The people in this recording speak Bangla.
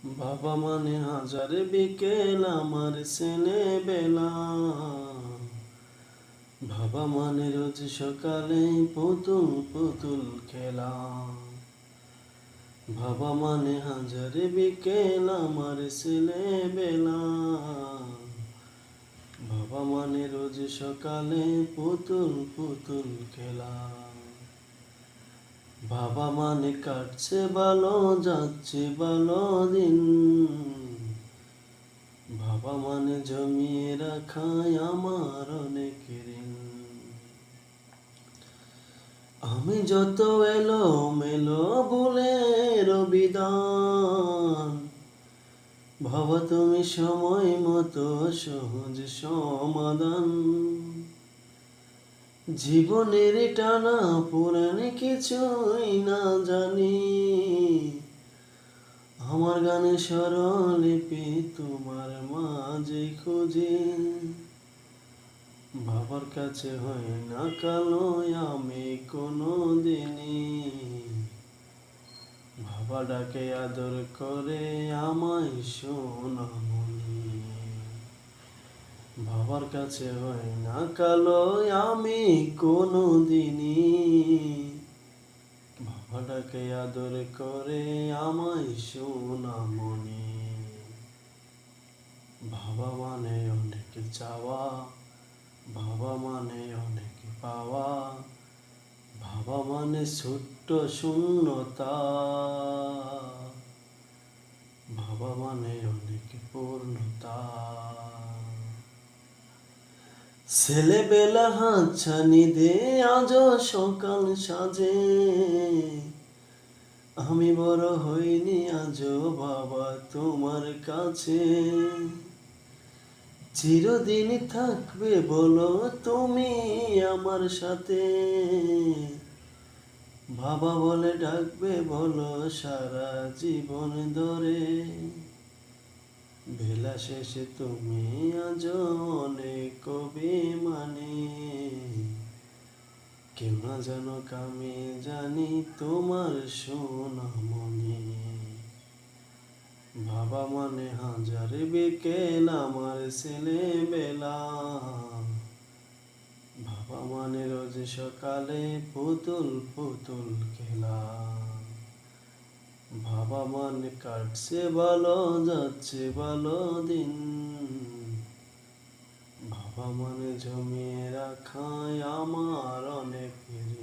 বাবা মানে হাজার বিকেল আমার সেনে বেলা। বাবা মানে রোজ সকালে পুতুল পুতুল খেলা। বাবা মানে হাজার বিকেল আমার ছেলে বেলা। বাবা মানে রোজ সকালে পুতুল পুতুল খেলা। বাবা মানে কাটছে ভালো যাচ্ছে ভালো দিন। বাবা মানে জমিয়ে রাখায় আমার অনেক ঋণ। আমি যত এলো মেলো ভুলের বিধান, ভাবা তুমি সময় মতো সহজ সমাধান। জীবনের টানা পুরাণ কিছুই না জানি, আমার গানে স্বরলিপি তোমার মাঝে খুঁজি। বাবার কাছে হয় না কালো আমি কোনো দিনই, বাবা ডাকে আদর করে আমায় সোনামণি। বাবার কাছে হয় না কালো আমি কোনো দিনই, বাবা ডাকে আদর করে আমায় সোনামণি। বাবা মানে অনেক চাওয়া, বাবা মানে অনেক পাওয়া, বাবা মানে ছোট্ট শূন্যতা, বাবা মানে অনেক পূর্ণতা। ছেলেবেলা হাতছানি দে আজও সকাল সাজে, আমি বড় হইনি আজও বাবা তোমার কাছে। চিরদিন থাকবে বলো তুমি আমার সাথে, বাবা বলে ডাকবে বলো সারা জীবন ধরে। বেলা শেষে তুমি আজ অনেক অভিমানী, কেউ না জানো আমি জানি তোমার সোনামণি। বাবা মানে হাজার বিকেল আমার ছেলে বেলা। বাবা মানে রোজ সকালে পুতুল পুতুল খেলা। বাবা মানে কাটছে ভালো যাচ্ছে ভালো দিন, বাবা মানে জমিয়ে রাখায় আমার অনেক ঋণ।